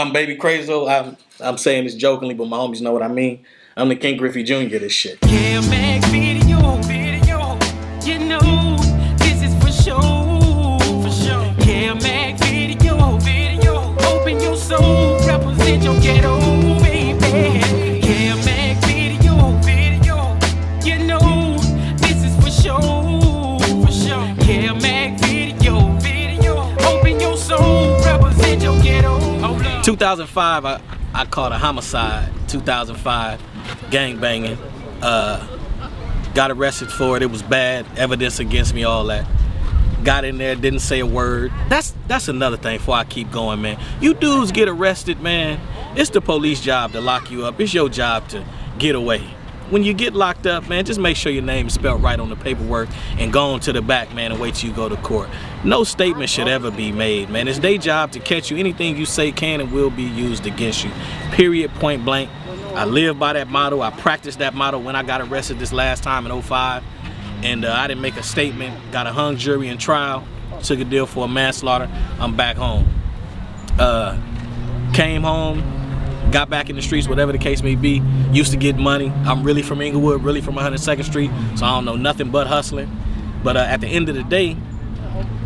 I'm Baby Crayzo. I'm saying this jokingly, but my homies know what I mean. I'm the King Griffey Jr. of this shit. Yeah, make video, you know, this is for sure, Yeah, make video, open your soul, represent your ghetto, baby. Yeah, make video, you know, this is for sure, Yeah, make video, open your soul, represent your ghetto. 2005, I caught a homicide. 2005, gang banging. Got arrested for it. It was bad. Evidence against me, all that. Got in there, didn't say a word. That's another thing before I keep going, man. You dudes get arrested, man. It's the police job to lock you up. It's your job to get away. When you get locked up, man, just make sure your name is spelled right on the paperwork and go on to the back, man, and wait till you go to court. No statement should ever be made, man. It's their job to catch you. Anything you say can and will be used against you. Period, point blank. I live by that motto. I practiced that motto when I got arrested this last time in 05. And I didn't make a statement. Got a hung jury in trial. Took a deal for a manslaughter. I'm back home. Came home. Got back in the streets, whatever the case may be. Used to get money. I'm really from Inglewood, really from 102nd Street, so I don't know nothing but hustling. But at the end of the day,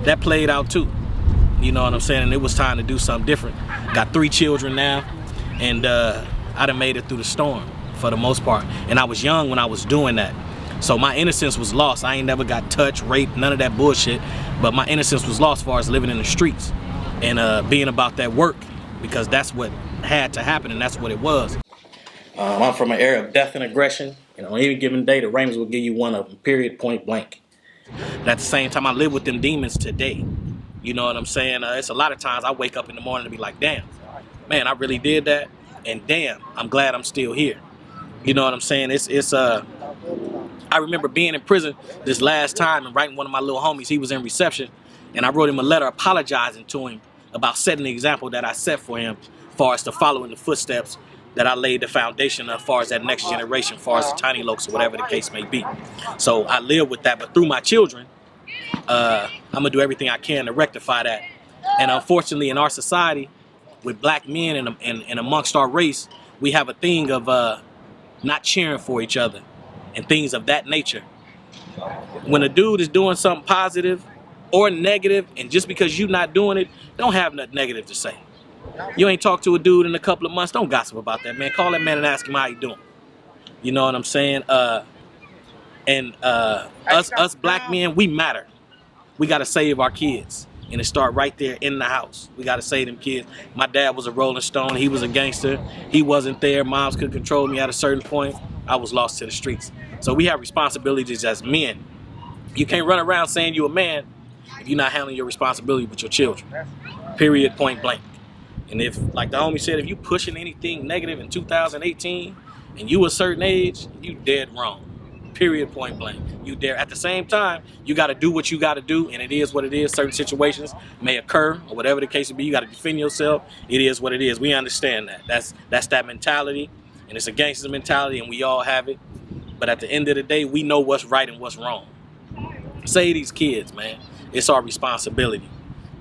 that played out too. You know what I'm saying? And it was time to do something different. Got 3 children now, and I done made it through the storm for the most part. And I was young when I was doing that. So my innocence was lost. I ain't never got touched, raped, none of that bullshit. But my innocence was lost as far as living in the streets and being about that work, because that's what had to happen, and that's what it was. I'm from an era of death and aggression, and on any given day, the Raymonds will give you one of them, period, point blank. And at the same time, I live with them demons today. You know what I'm saying? It's a lot of times I wake up in the morning and be like, damn, man, I really did that, and damn, I'm glad I'm still here. You know what I'm saying? I remember being in prison this last time and writing one of my little homies. He was in reception, and I wrote him a letter apologizing to him about setting the example that I set for him, as far as to follow in the footsteps that I laid the foundation of, as far as that next generation, as far as the tiny lokes or whatever the case may be. So I live with that, but through my children, I'm gonna do everything I can to rectify that. And unfortunately, in our society, with black men and amongst our race, we have a thing of not cheering for each other and things of that nature. When a dude is doing something positive or negative, and just because you're not doing it, don't have nothing negative to say. You ain't talked to a dude in a couple of months, don't gossip about that, man. Call that man and ask him how he doing. You know what I'm saying? Us black men, we matter. We gotta save our kids. And it start right there in the house. We gotta save them kids. My dad was a Rolling Stone, he was a gangster. He wasn't there, moms could control me at a certain point. I was lost to the streets. So we have responsibilities as men. You can't run around saying you're a man if you're not handling your responsibility with your children. Period, point blank. And if, like the homie said, if you pushing anything negative in 2018 and you a certain age, you dead wrong. Period, point blank. You dare. At the same time, you got to do what you got to do, and it is what it is. Certain situations may occur, or whatever the case may be. You got to defend yourself. It is what it is. We understand that. That's that mentality, and it's a gangster mentality, and we all have it. But at the end of the day, we know what's right and what's wrong. Save these kids, man. It's our responsibility,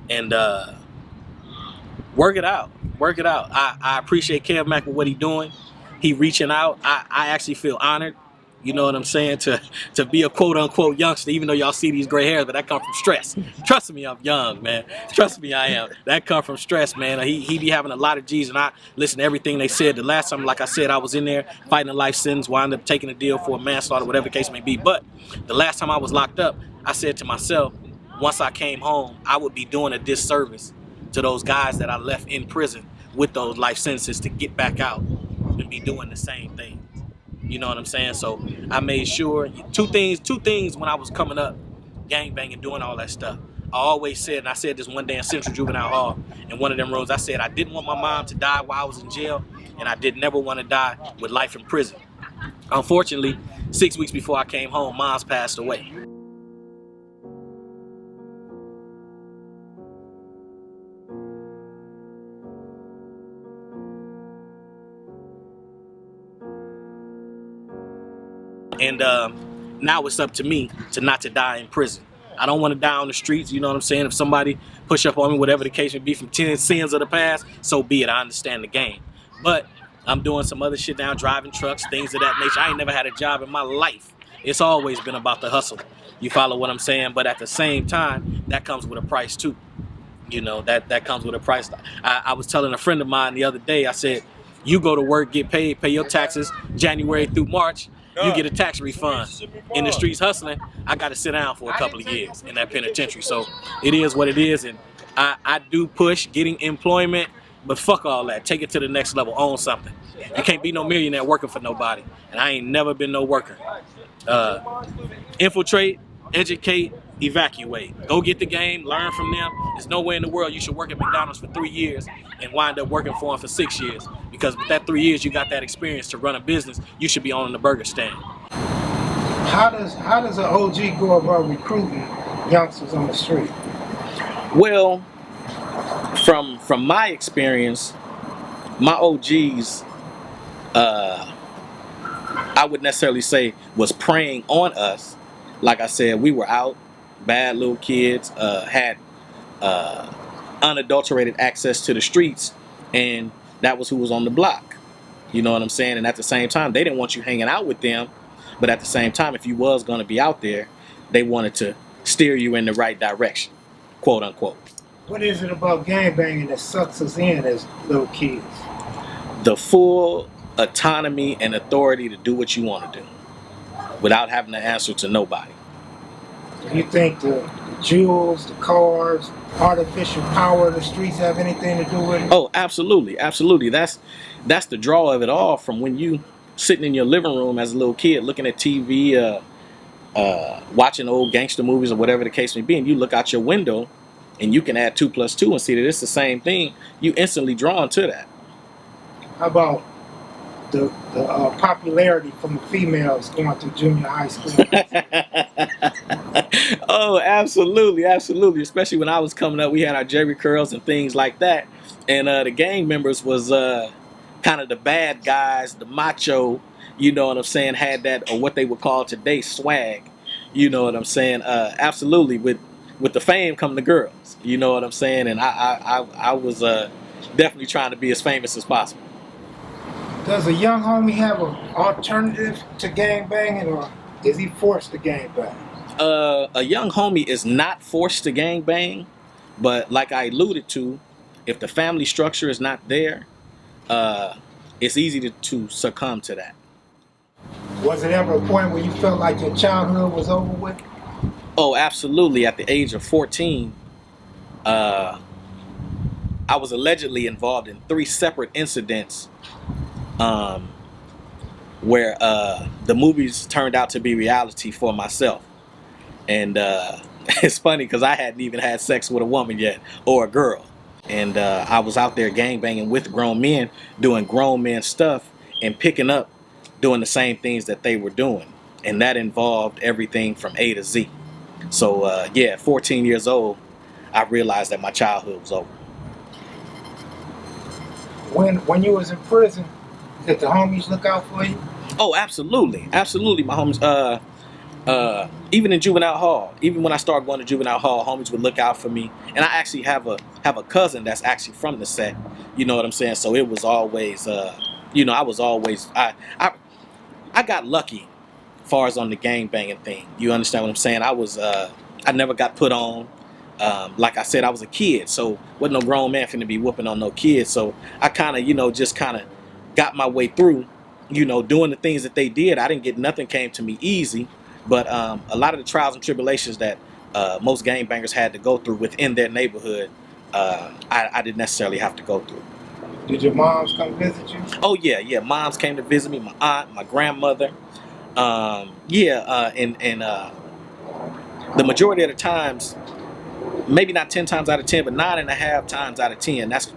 and work it out. Work it out. I appreciate Kev Mack with what he doing. He reaching out. I actually feel honored. You know what I'm saying? To be a quote unquote youngster, even though y'all see these gray hairs, but that come from stress. Trust me, I'm young, man. Trust me, I am. That come from stress, man. He be having a lot of G's, and I listen to everything they said. The last time, like I said, I was in there fighting a life sentence, wound up taking a deal for a manslaughter, whatever the case may be. But the last time I was locked up, I said to myself, once I came home, I would be doing a disservice to those guys that I left in prison with those life sentences to get back out and be doing the same thing. You know what I'm saying? So I made sure two things when I was coming up, gangbanging, doing all that stuff. I always said, and I said this one day in Central Juvenile Hall, in one of them rooms, I said I didn't want my mom to die while I was in jail, and I did never want to die with life in prison. Unfortunately, 6 weeks before I came home, mom's passed away. And now it's up to me to not to die in prison. I don't want to die on the streets. You know what I'm saying? If somebody push up on me, whatever the case may be, from 10 sins of the past, so be it. I understand the game. But I'm doing some other shit now, driving trucks, things of that nature. I ain't never had a job in my life. It's always been about the hustle. You follow what I'm saying? But at the same time, that comes with a price too. You know, that comes with a price. I was telling a friend of mine the other day, I said, you go to work, get paid, pay your taxes January through March, you get a tax refund. In the streets hustling, I got to sit down for a couple of years in that penitentiary. So it is what it is. And I do push getting employment, but fuck all that. Take it to the next level. Own something. You can't be no millionaire working for nobody. And I ain't never been no worker. Infiltrate, educate, evacuate. Go get the game, learn from them. There's nowhere in the world you should work at McDonald's for 3 years and wind up working for them for 6 years. Because with that 3 years, you got that experience to run a business, you should be owning the burger stand. How does an OG go about recruiting youngsters on the street? Well, from my experience, my OGs, I would necessarily say was preying on us. Like I said, we were out, bad little kids, had unadulterated access to the streets, and that was who was on the block. You know what I'm saying? And at the same time, they didn't want you hanging out with them, but at the same time, if you was going to be out there, they wanted to steer you in the right direction, quote unquote. What is it about gangbanging that sucks us in as little kids? The full autonomy and authority to do what you want to do without having to answer to nobody. Do you think the jewels, the cars, artificial power of the streets have anything to do with it? Oh, absolutely, absolutely. That's the draw of it all. From when you sitting in your living room as a little kid looking at TV, watching old gangster movies or whatever the case may be, and you look out your window and you can add 2 + 2 and see that it's the same thing, you instantly drawn to that. How about the popularity from the females going through junior high school? Oh, absolutely, absolutely. Especially when I was coming up, we had our Jerry curls and things like that. And the gang members was kind of the bad guys, the macho, you know what I'm saying, had that, or what they would call today, swag. You know what I'm saying? Absolutely. With the fame come the girls. You know what I'm saying? And I was definitely trying to be as famous as possible. Does a young homie have an alternative to gangbanging, or is he forced to gangbang? A young homie is not forced to gangbang, but like I alluded to, if the family structure is not there, it's easy to succumb to that. Was it ever a point where you felt like your childhood was over with? Oh, absolutely. At the age of 14, I was allegedly involved in 3 separate incidents where the movies turned out to be reality for myself. And it's funny because I hadn't even had sex with a woman yet, or a girl. And I was out there gangbanging with grown men, doing grown men stuff, and picking up doing the same things that they were doing. And that involved everything from A to Z. So yeah, at 14 years old, I realized that my childhood was over. When you was in prison, did the homies look out for you? Oh, absolutely, absolutely. My homies, even in juvenile hall, even when I started going to juvenile hall, homies would look out for me. And I actually have a cousin that's actually from the set. You know what I'm saying? So it was always, you know, I was always, I got lucky as far as on the gang banging thing. You understand what I'm saying? I never got put on. Like I said, I was a kid, so wasn't no grown man finna be whooping on no kid. So I kind of, you know, just kind of got my way through, you know, doing the things that they did. I didn't get nothing came to me easy, but a lot of the trials and tribulations that most gangbangers had to go through within their neighborhood, I didn't necessarily have to go through. Did your moms come visit you? Oh yeah, moms came to visit me, my aunt, my grandmother. And the majority of the times, maybe not 10 times out of 10, but 9.5 times out of 10, that's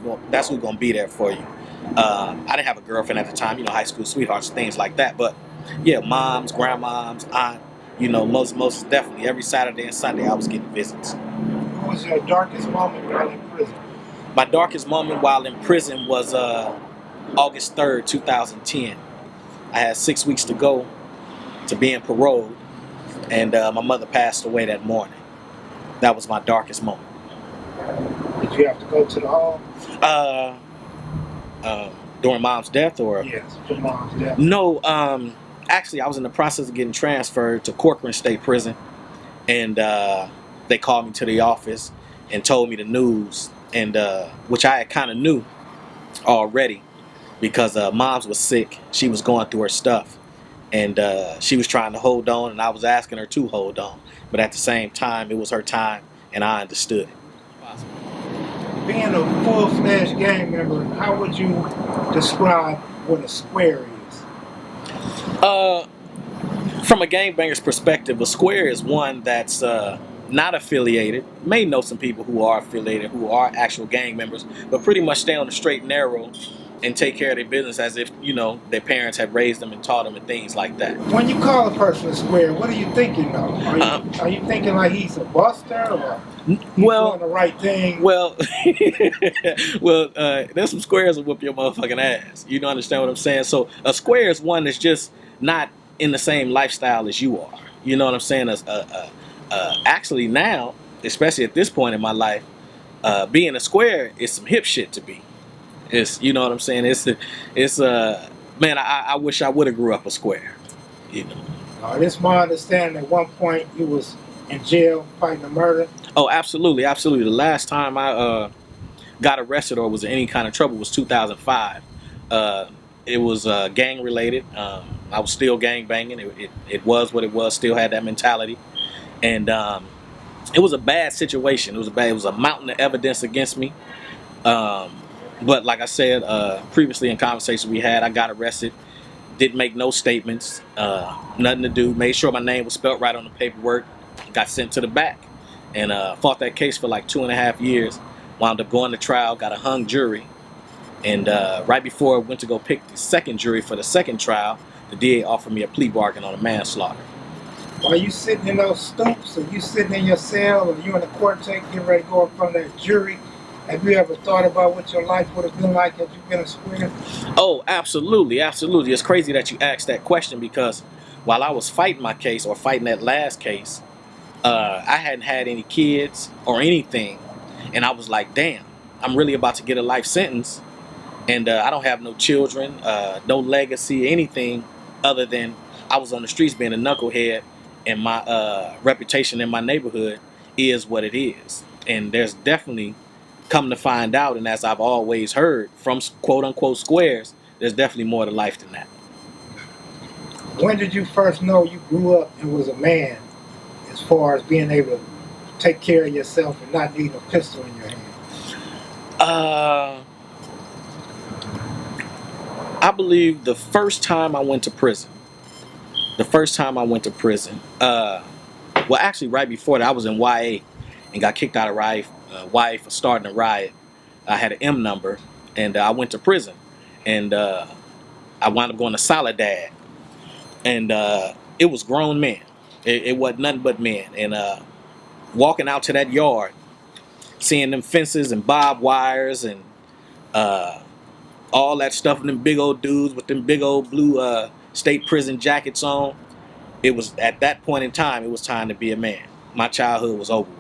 who's gonna be there for you. I didn't have a girlfriend at the time, you know, high school sweethearts, things like that. But yeah, moms, grandmoms, aunt, you know, most definitely every Saturday and Sunday I was getting visits. What was your darkest moment while in prison? My darkest moment while in prison was August 3rd, 2010. I had 6 weeks to go to being paroled, and my mother passed away that morning. That was my darkest moment. Did you have to go to the hall? During mom's death, or Yes, for mom's death. no? Actually, I was in the process of getting transferred to Corcoran State Prison, and they called me to the office and told me the news, and which I kind of knew already because mom's was sick. She was going through her stuff, and she was trying to hold on, and I was asking her to hold on, but at the same time, it was her time, and I understood it. Being a full-fledged gang member, how would you describe what a square is? From a gangbanger's perspective, a square is one that's not affiliated. May know some people who are affiliated, who are actual gang members, but pretty much stay on the straight and narrow and take care of their business as if, you know, their parents had raised them and taught them and things like that. When you call a person a square, what are you thinking though? Are you thinking like he's a buster or he's doing the right thing? Well, there's some squares that whoop your motherfucking ass. You don't understand what I'm saying? So a square is one that's just not in the same lifestyle as you are. You know what I'm saying? Actually now, especially at this point in my life, being a square is some hip shit to be. It's, you know what I'm saying? It's man, I wish I would have grew up a square. You know. It's my understanding at one point you was in jail fighting a murder. Oh, absolutely, absolutely. The last time I got arrested or was in any kind of trouble was 2005. It was gang related. I was still gang banging. It was what it was. Still had that mentality, and it was a bad situation. It was a mountain of evidence against me. But like I said previously in conversations we had, I got arrested. Didn't make no statements. Nothing to do. Made sure my name was spelled right on the paperwork. Got sent to the back, and fought that case for like 2.5 years. Wound up going to trial. Got a hung jury. And right before I went to go pick the second jury for the second trial, the DA offered me a plea bargain on a manslaughter. Are you sitting in those stoops, or you sitting in your cell, or you in the court tape getting ready to go in front of that jury? Have you ever thought about what your life would have been like had you been a square? Oh, absolutely, absolutely. It's crazy that you asked that question because while I was fighting my case or fighting that last case, I hadn't had any kids or anything. And I was like, damn, I'm really about to get a life sentence. And I don't have no children, no legacy, anything other than I was on the streets being a knucklehead, and my reputation in my neighborhood is what it is. And there's definitely, come to find out, and as I've always heard from quote-unquote squares, there's definitely more to life than that. When did you first know you grew up and was a man as far as being able to take care of yourself and not needing a pistol in your hand? I believe the first time I went to prison. Well, actually, right before that, I was in YA and got kicked out of YA for starting a riot. I had an M number, and I went to prison. And I wound up going to Soledad. And it was grown men. It wasn't nothing but men. And walking out to that yard, seeing them fences and barbed wires and all that stuff, and them big old dudes with them big old blue state prison jackets on. It was at that point in time, it was time to be a man. My childhood was over.